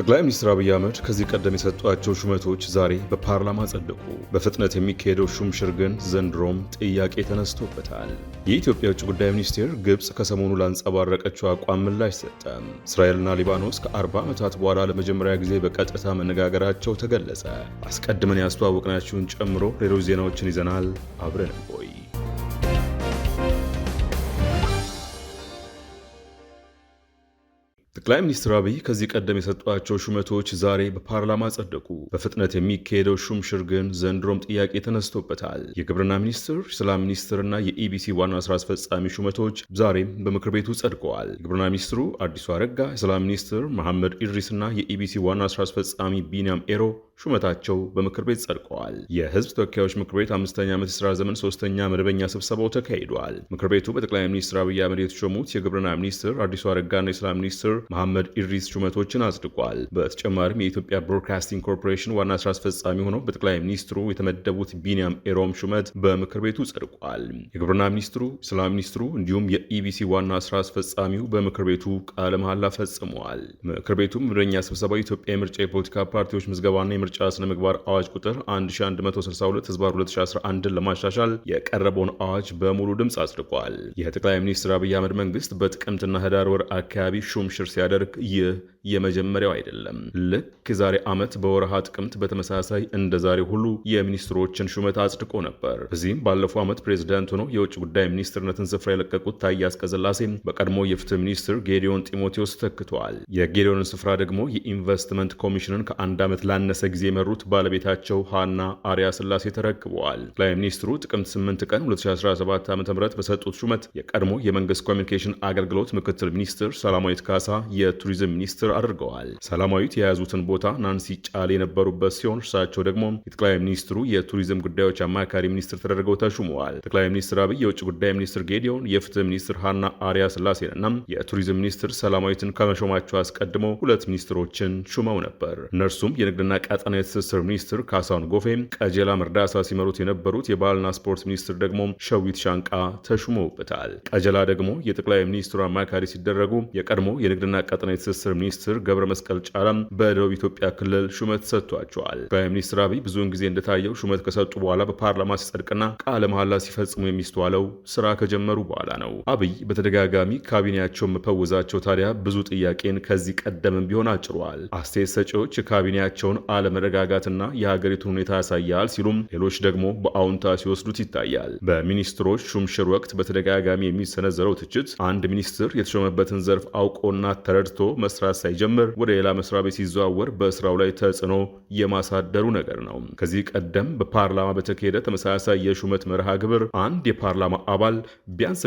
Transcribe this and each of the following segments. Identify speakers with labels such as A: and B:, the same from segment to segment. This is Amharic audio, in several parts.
A: ጠቅላይ ሚኒስትር አብይ አህመድ ከዚህ ቀደም የሰጧቸው ሹመቶች ዛሬ በፓርላማ ጸደቁ። በፍጥነት የሚካሄደው ሹምሽር ግን ዘንድሮም ጥያቄ ተነስቶበታል። የኢትዮጵያ ውጭ ጉዳይ ሚኒስቴር ግብጽ ከሰሞኑ ላንጸባረቀችው አቋም ምላሽ ሰጠ። እስራኤልና ሊባኖስ ከ40 ዓመታት በኋላ ለመጀመሪያ ጊዜ በቀጥታ መነጋገራቸው ተገለጸ። አስቀድመን ያስተዋወቅናችሁን ጨምሮ ሌሎች ዜናዎችን ይዘናል። አብረን እንቆይ። ጠቅላይ ሚኒስትር አብይ ከዚህ ቀደም የሰጧቸው ሹመቶች ዛሬ በፓርላማ ጸደቁ። በፍጥነት የሚካሄደው ሹምሽር ግን ዘንድሮም ጥያቄ ተነስቶበታል። የግብርና ሚኒስትር፣ የሰላም ሚኒስትርና የኢቢሲ ዋና ስራ አስፈጻሚ ሹመቶች ዛሬም በምክር ቤቱ ጸድቀዋል። የግብርና ሚኒስትሩ አዲሱ አረጋ፣ የሰላም ሚኒስትር መሐመድ ኢድሪስና የኢቢሲ ዋና ስራ አስፈጻሚ ቢንያም ኤሮ ሹመታቸው በምክር ቤት ጸድቀዋል። የህዝብ ተወካዮች ምክር ቤት 5ኛ ዓመት የሥራ ዘመን 3ኛ መደበኛ ስብሰባው ተካሂዷል። ምክር ቤቱ በጠቅላይ ሚኒስትር አብይ አህመድ የተሾሙት የግብርና ሚኒስትር አዲሱ አረጋና የሰላም ሚኒስትር መሐመድ ኢድሪስ ሹመቶችን አጽድቋል። በተጨማሪም የኢትዮጵያ ብሮድካስቲንግ ኮርፖሬሽን ዋና ስራ አስፈጻሚ ሆነው በጠቅላይ ሚኒስትሩ የተመደቡት ቢንያም ኤሮም ሹመት በምክር ቤቱ ጸድቋል። የግብርና ሚኒስትሩ፣ የሰላም ሚኒስትሩ እንዲሁም የኢቢሲ ዋና ስራ አስፈጻሚው በምክር ቤቱ ቃለ መሐላ ፈጽመዋል። ምክር ቤቱ መደበኛ ስብሰባው የኢትዮጵያ የምርጫ የፖለቲካ ፓርቲዎች ምዝገባና የምርጫ ስነ ምግባር አዋጅ ቁጥር 1162/2011 ለማሻሻል የቀረበውን አዋጅ በሙሉ ድምፅ አጽድቋል። የጠቅላይ ሚኒስትር አብይ አህመድ መንግስት በጥቅምትና ህዳር ወር አካባቢ ሹምሽር ሲያደርግ ይህ የመጀመሪያው አይደለም። ልክ ዛሬ ዓመት በወርሃ ጥቅምት በተመሳሳይ እንደ ዛሬ ሁሉ የሚኒስትሮችን ሹመት አጽድቆ ነበር። በዚህም ባለፈው ዓመት ፕሬዝዳንት ሆነው የውጭ ጉዳይ ሚኒስትርነትን ስፍራ የለቀቁት ታዬ አጽቀሥላሴ በቀድሞ የፍትህ ሚኒስትር ጌዲዮን ጢሞቴዎስ ተክተዋል። የጌዲዮንን ስፍራ ደግሞ የኢንቨስትመንት ኮሚሽንን ከአንድ ዓመት ላነሰ ጊዜ የመሩት ባለቤታቸው ሃና አርያ ስላሴ ተረክበዋል። ጠቅላይ ሚኒስትሩ ጥቅምት 8 ቀን 2017 ዓ.ም በሰጡት ሹመት የቀድሞ የመንግስት ኮሚኒኬሽን አገልግሎት ምክትል ሚኒስትር ሰላማዊት ካሳ የቱሪዝም ሚኒስትር አድርገዋል። ሰላማዊት የያዙትን ቦታ ናንሲ ጫሌ የነበሩበት ሲሆን እርሳቸው ደግሞ የጠቅላይ ሚኒስትሩ የቱሪዝም ጉዳዮች አማካሪ ሚኒስትር ተደርገው ተሹመዋል። ጠቅላይ ሚኒስትር አብይ የውጭ ጉዳይ ሚኒስትር ጌዲዮን፣ የፍትህ ሚኒስትር ሃና አርያ ስላሴንና የቱሪዝም ሚኒስትር ሰላማዊትን ከመሾማቸው አስቀድሞ ሁለት ሚኒስትሮችን ሹመው ነበር። እነርሱም የንግድና ቀጠና የትስስር ሚኒስትር ካሳሁን ጎፌ፣ ቀጀላ መርዳሳ ሲመሩት የነበሩት የባህልና ስፖርት ሚኒስትር ደግሞ ሸዊት ሻንቃ ተሹመውበታል። ቀጀላ ደግሞ የጠቅላይ ሚኒስትሩ አማካሪ ሲደረጉ የቀድሞ የንግድና ቀጠና የትስስር ሚኒስትር ገብረ መስቀል ጫላም በደቡብ ኢትዮጵያ ክልል ሹመት ሰጥቷቸዋል። ጠቅላይ ሚኒስትር አብይ ብዙውን ጊዜ እንደታየው ሹመት ከሰጡ በኋላ በፓርላማ ሲጸድቅና ቃለ መሐላ ሲፈጽሙ የሚስተዋለው ስራ ከጀመሩ በኋላ ነው። አብይ በተደጋጋሚ ካቢኔያቸውን መፈወዛቸው ታዲያ ብዙ ጥያቄን ከዚህ ቀደምም ቢሆን አጭሯል። አስተያየት ሰጪዎች የካቢኔያቸውን አለመረጋጋትና የሀገሪቱን ሁኔታ ያሳያል ሲሉም፣ ሌሎች ደግሞ በአዎንታ ሲወስዱት ይታያል። በሚኒስትሮች ሹምሽር ወቅት በተደጋጋሚ የሚሰነዘረው ትችት አንድ ሚኒስትር የተሾመበትን ዘርፍ አውቆና ተረድቶ መስራት ሳይጀምር ወደ ሌላ መስሪያ ቤት ሲዘዋወር በስራው ላይ ተጽዕኖ የማሳደሩ ነገር ነው። ከዚህ ቀደም በፓርላማ በተካሄደ ተመሳሳይ የሹመት መርሃ ግብር አንድ የፓርላማ አባል ቢያንስ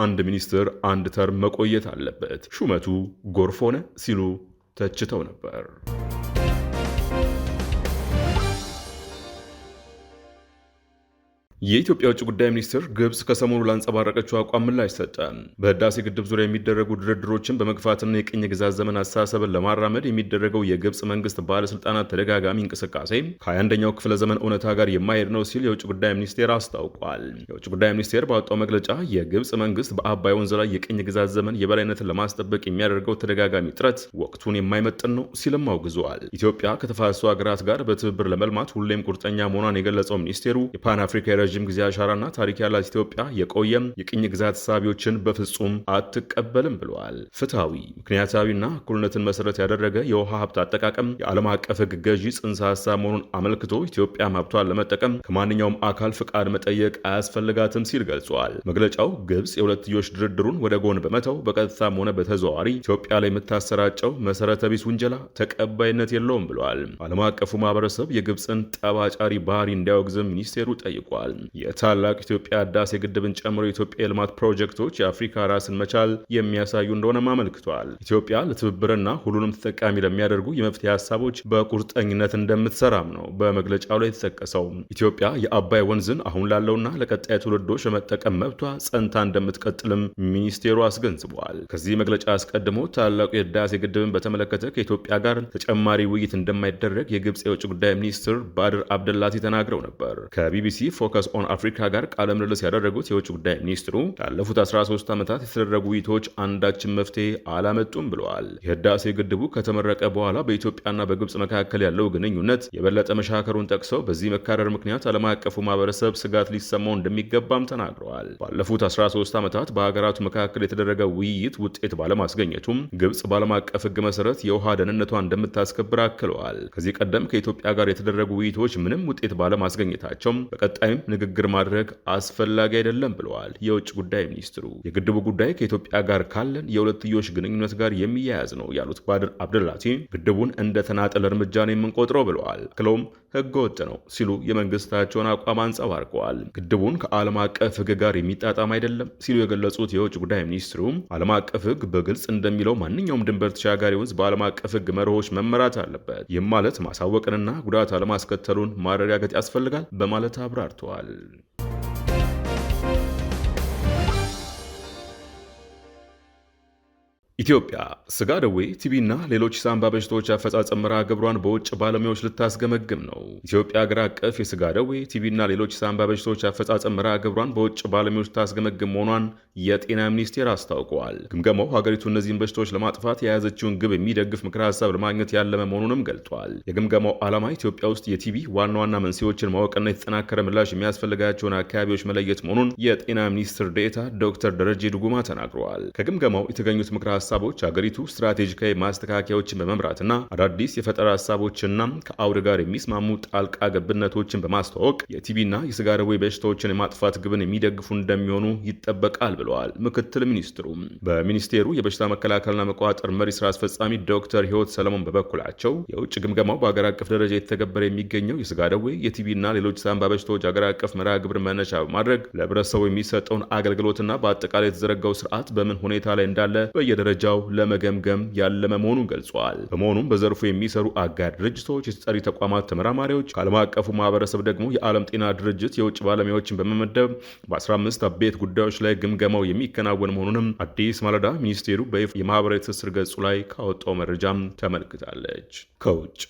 A: አንድ ሚኒስትር አንድ ተርም መቆየት አለበት፣ ሹመቱ ጎርፍ ሆነ ሲሉ ተችተው ነበር። የኢትዮጵያ ውጭ ጉዳይ ሚኒስትር ግብጽ ከሰሞኑ ላንጸባረቀችው አቋም ምላሽ ሰጠ። በህዳሴ ግድብ ዙሪያ የሚደረጉ ድርድሮችን በመግፋትና የቅኝ ግዛት ዘመን አስተሳሰብን ለማራመድ የሚደረገው የግብጽ መንግስት ባለስልጣናት ተደጋጋሚ እንቅስቃሴ ከ21ኛው ክፍለ ዘመን እውነታ ጋር የማይሄድ ነው ሲል የውጭ ጉዳይ ሚኒስቴር አስታውቋል። የውጭ ጉዳይ ሚኒስቴር ባወጣው መግለጫ የግብጽ መንግስት በአባይ ወንዝ ላይ የቅኝ ግዛት ዘመን የበላይነትን ለማስጠበቅ የሚያደርገው ተደጋጋሚ ጥረት ወቅቱን የማይመጥን ነው ሲልም አውግዟል። ኢትዮጵያ ከተፋሰሱ ሀገራት ጋር በትብብር ለመልማት ሁሌም ቁርጠኛ መሆኗን የገለጸው ሚኒስቴሩ የፓን አፍሪካ ረዥም ጊዜ አሻራና ታሪክ ያላት ኢትዮጵያ የቆየም የቅኝ ግዛት ሳቢዎችን በፍጹም አትቀበልም ብለዋል። ፍትሃዊ፣ ምክንያታዊና እኩልነትን መሰረት ያደረገ የውሃ ሀብት አጠቃቀም የዓለም አቀፍ ሕግ ገዢ ጽንሰ ሀሳብ መሆኑን አመልክቶ ኢትዮጵያ ሀብቷን ለመጠቀም ከማንኛውም አካል ፍቃድ መጠየቅ አያስፈልጋትም ሲል ገልጿል። መግለጫው ግብጽ የሁለትዮሽ ድርድሩን ወደ ጎን በመተው በቀጥታም ሆነ በተዘዋዋሪ ኢትዮጵያ ላይ የምታሰራጨው መሰረተ ቢስ ውንጀላ ተቀባይነት የለውም ብለዋል። ዓለም አቀፉ ማህበረሰብ የግብጽን ጠባጫሪ ባህሪ እንዲያወግዝም ሚኒስቴሩ ጠይቋል። የታላቅ ኢትዮጵያ ህዳሴ ግድብን ጨምሮ የኢትዮጵያ የልማት ፕሮጀክቶች የአፍሪካ ራስን መቻል የሚያሳዩ እንደሆነም አመልክቷል። ኢትዮጵያ ለትብብርና ሁሉንም ተጠቃሚ ለሚያደርጉ የመፍትሄ ሀሳቦች በቁርጠኝነት እንደምትሰራም ነው በመግለጫው ላይ የተጠቀሰው። ኢትዮጵያ የአባይ ወንዝን አሁን ላለውና ለቀጣይ ትውልዶች የመጠቀም መብቷ ጸንታ እንደምትቀጥልም ሚኒስቴሩ አስገንዝበዋል። ከዚህ መግለጫ አስቀድሞ ታላቁ የህዳሴ ግድብን በተመለከተ ከኢትዮጵያ ጋር ተጨማሪ ውይይት እንደማይደረግ የግብጽ የውጭ ጉዳይ ሚኒስትር ባድር አብደላቲ ተናግረው ነበር። ከቢቢሲ ፎከስ ፎከስ ኦን አፍሪካ ጋር ቃለ ምልልስ ያደረጉት የውጭ ጉዳይ ሚኒስትሩ ላለፉት 13 ዓመታት የተደረጉ ውይይቶች አንዳችን መፍትሄ አላመጡም ብለዋል። የህዳሴ ግድቡ ከተመረቀ በኋላ በኢትዮጵያና በግብጽ መካከል ያለው ግንኙነት የበለጠ መሻከሩን ጠቅሰው በዚህ መካረር ምክንያት ዓለም አቀፉ ማህበረሰብ ስጋት ሊሰማው እንደሚገባም ተናግረዋል። ባለፉት 13 ዓመታት በሀገራቱ መካከል የተደረገ ውይይት ውጤት ባለማስገኘቱም ግብጽ በዓለም አቀፍ ህግ መሰረት የውሃ ደህንነቷን እንደምታስከብር አክለዋል። ከዚህ ቀደም ከኢትዮጵያ ጋር የተደረጉ ውይይቶች ምንም ውጤት ባለማስገኘታቸው በቀጣይም ንግግር ማድረግ አስፈላጊ አይደለም ብለዋል። የውጭ ጉዳይ ሚኒስትሩ የግድቡ ጉዳይ ከኢትዮጵያ ጋር ካለን የሁለትዮሽ ግንኙነት ጋር የሚያያዝ ነው ያሉት ባድር አብደላቲ ግድቡን እንደ ተናጠል እርምጃ ነው የምንቆጥረው ብለዋል። ክለውም ህገ ወጥ ነው ሲሉ የመንግስታቸውን አቋም አንጸባርቀዋል። ግድቡን ከዓለም አቀፍ ህግ ጋር የሚጣጣም አይደለም ሲሉ የገለጹት የውጭ ጉዳይ ሚኒስትሩ ዓለም አቀፍ ህግ በግልጽ እንደሚለው ማንኛውም ድንበር ተሻጋሪ ወንዝ በዓለም አቀፍ ህግ መርሆች መመራት አለበት። ይህም ማለት ማሳወቅንና ጉዳት አለማስከተሉን ማረጋገጥ ያስፈልጋል በማለት አብራርተዋል። ኢትዮጵያ ስጋ ደዌ፣ ቲቢና ሌሎች ሳምባ በሽታዎች አፈጻጸም መርሃ ግብሯን በውጭ ባለሙያዎች ልታስገመግም ነው። ኢትዮጵያ ሀገር አቀፍ የስጋ ደዌ፣ ቲቢና ሌሎች ሳምባ በሽታዎች አፈጻጸም መርሃ ግብሯን በውጭ ባለሙያዎች ልታስገመግም መሆኗን የጤና ሚኒስቴር አስታውቀዋል። ግምገማው ሀገሪቱ እነዚህን በሽታዎች ለማጥፋት የያዘችውን ግብ የሚደግፍ ምክረ ሀሳብ ለማግኘት ያለመ መሆኑንም ገልጧል። የግምገማው ዓላማ ኢትዮጵያ ውስጥ የቲቢ ዋና ዋና መንስኤዎችን ማወቅና የተጠናከረ ምላሽ የሚያስፈልጋቸውን አካባቢዎች መለየት መሆኑን የጤና ሚኒስትር ዴኤታ ዶክተር ደረጀ ዱጉማ ተናግረዋል። ከግምገማው የተገኙት ምክረ ሀሳቦች ሀገሪቱ ስትራቴጂካዊ ማስተካከያዎችን በመምራትና አዳዲስ የፈጠራ ሀሳቦችና ከአውድ ጋር የሚስማሙ ጣልቃ ገብነቶችን በማስተዋወቅ የቲቢና የስጋ ደዌ በሽታዎችን የማጥፋት ግብን የሚደግፉ እንደሚሆኑ ይጠበቃል ብለዋል። ምክትል ሚኒስትሩ በሚኒስቴሩ የበሽታ መከላከልና መቆጣጠር መሪ ስራ አስፈጻሚ ዶክተር ህይወት ሰለሞን በበኩላቸው የውጭ ግምገማው በሀገር አቀፍ ደረጃ የተገበረ የሚገኘው የስጋ ደዌ፣ የቲቢና ሌሎች ሳምባ በሽታዎች ሀገር አቀፍ መርሃ ግብር መነሻ በማድረግ ለህብረተሰቡ የሚሰጠውን አገልግሎትና በአጠቃላይ የተዘረጋው ስርዓት በምን ሁኔታ ላይ እንዳለ በየደረጃው ለመገምገም ያለመ መሆኑን ገልጿል። በመሆኑም በዘርፉ የሚሰሩ አጋር ድርጅቶች፣ የተጠሪ ተቋማት ተመራማሪዎች፣ ከዓለም አቀፉ ማህበረሰብ ደግሞ የዓለም ጤና ድርጅት የውጭ ባለሙያዎችን በመመደብ በ15 አበይት ጉዳዮች ላይ ግምገማው የሚከናወን መሆኑንም አዲስ ማለዳ ሚኒስቴሩ በይፋ የማህበራዊ ትስስር ገጹ ላይ ካወጣው መረጃም ተመልክታለች። ከውጭ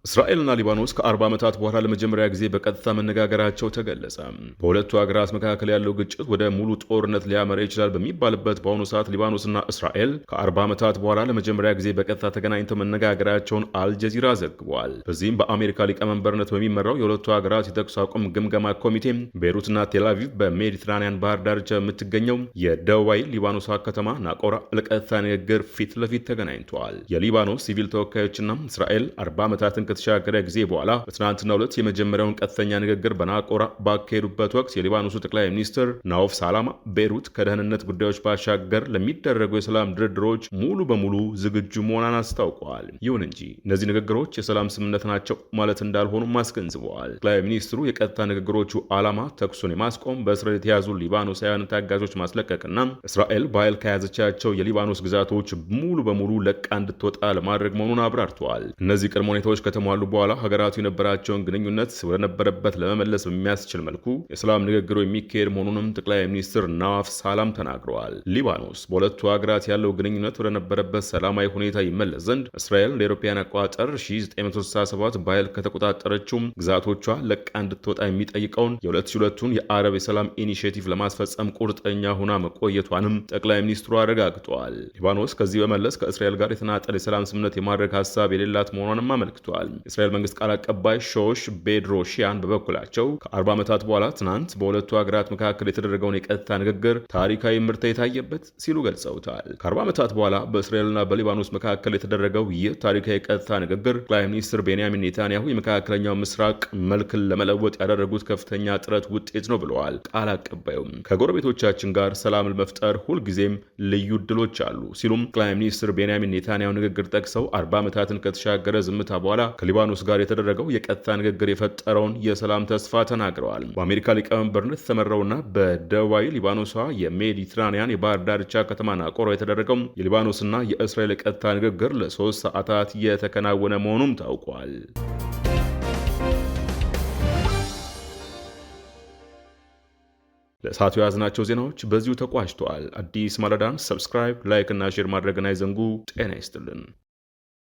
A: እስራኤልና ሊባኖስ ከ40 ዓመታት በኋላ ለመጀመሪያ ጊዜ በቀጥታ መነጋገራቸው ተገለጸ። በሁለቱ ሀገራት መካከል ያለው ግጭት ወደ ሙሉ ጦርነት ሊያመራ ይችላል በሚባልበት በአሁኑ ሰዓት ሊባኖስና እስራኤል ከ40 ዓመታት በኋላ ለመጀመሪያ ጊዜ በቀጥታ ተገናኝተው መነጋገራቸውን አልጀዚራ ዘግቧል። በዚህም በአሜሪካ ሊቀመንበርነት በሚመራው የሁለቱ ሀገራት የተኩስ አቁም ግምገማ ኮሚቴ ቤይሩትና ቴልአቪቭ በሜዲትራኒያን ባህር ዳርቻ የምትገኘው የደቡባዊ ሊባኖስ ከተማ ናቆራ ለቀጥታ ንግግር ፊት ለፊት ተገናኝተዋል። የሊባኖስ ሲቪል ተወካዮችና እስራኤል 40 ዓመታትን ከተሻገረ ጊዜ በኋላ በትናንትናው ዕለት የመጀመሪያውን ቀጥተኛ ንግግር በናቆራ ባካሄዱበት ወቅት የሊባኖሱ ጠቅላይ ሚኒስትር ናኦፍ ሳላማ ቤይሩት ከደህንነት ጉዳዮች ባሻገር ለሚደረጉ የሰላም ድርድሮች ሙሉ በሙሉ ዝግጁ መሆኗን አስታውቀዋል። ይሁን እንጂ እነዚህ ንግግሮች የሰላም ስምምነት ናቸው ማለት እንዳልሆኑም አስገንዝበዋል። ጠቅላይ ሚኒስትሩ የቀጥታ ንግግሮቹ ዓላማ ተኩሱን የማስቆም፣ በእስራኤል የተያዙ ሊባኖሳውያን ታጋቾች ማስለቀቅና እስራኤል በኃይል ከያዘቻቸው የሊባኖስ ግዛቶች ሙሉ በሙሉ ለቃ እንድትወጣ ለማድረግ መሆኑን አብራርተዋል። እነዚህ ቅድመ ሁኔታዎች ከተሟሉ በኋላ ሀገራቱ የነበራቸውን ግንኙነት ወደነበረበት ለመመለስ በሚያስችል መልኩ የሰላም ንግግሩ የሚካሄድ መሆኑንም ጠቅላይ ሚኒስትር ናዋፍ ሳላም ተናግረዋል። ሊባኖስ በሁለቱ ሀገራት ያለው ግንኙነት ወደነበረበት ሰላማዊ ሁኔታ ይመለስ ዘንድ እስራኤል ለአውሮፓውያን አቆጣጠር 1967 በኃይል ከተቆጣጠረችው ግዛቶቿ ለቃ እንድትወጣ የሚጠይቀውን የ2002ቱን የአረብ የሰላም ኢኒሼቲቭ ለማስፈጸም ቁርጠኛ ሆና መቆየቷንም ጠቅላይ ሚኒስትሩ አረጋግጠዋል። ሊባኖስ ከዚህ በመለስ ከእስራኤል ጋር የተናጠል የሰላም ስምምነት የማድረግ ሀሳብ የሌላት መሆኗንም አመልክቷል። የእስራኤል መንግስት ቃል አቀባይ ሾሽ ቤድሮሺያን በበኩላቸው ከ40 ዓመታት በኋላ ትናንት በሁለቱ ሀገራት መካከል የተደረገውን የቀጥታ ንግግር ታሪካዊ ምርታ የታየበት ሲሉ ገልጸውታል። ከ40 ዓመታት በኋላ በእስራኤልና በሊባኖስ መካከል የተደረገው ይህ ታሪካዊ የቀጥታ ንግግር ጠቅላይ ሚኒስትር ቤንያሚን ኔታንያሁ የመካከለኛው ምስራቅ መልክን ለመለወጥ ያደረጉት ከፍተኛ ጥረት ውጤት ነው ብለዋል። ቃል አቀባዩም ከጎረቤቶቻችን ጋር ሰላም ለመፍጠር ሁልጊዜም ልዩ እድሎች አሉ ሲሉም ጠቅላይ ሚኒስትር ቤንያሚን ኔታንያሁ ንግግር ጠቅሰው 40 ዓመታትን ከተሻገረ ዝምታ በኋላ ከሊባኖስ ጋር የተደረገው የቀጥታ ንግግር የፈጠረውን የሰላም ተስፋ ተናግረዋል። በአሜሪካ ሊቀመንበርነት የተመራውና በደቡባዊ ሊባኖሷ የሜዲትራኒያን የባህር ዳርቻ ከተማ ናቆራ የተደረገው የሊባኖስና የእስራኤል የቀጥታ ንግግር ለ3 ሰዓታት የተከናወነ መሆኑም ታውቋል። ለሰዓቱ የያዝናቸው ዜናዎች በዚሁ ተቋጭተዋል። አዲስ ማለዳን ሰብስክራይብ፣ ላይክ እና ሼር ማድረግን አይዘንጉ። ጤና ይስጥልን።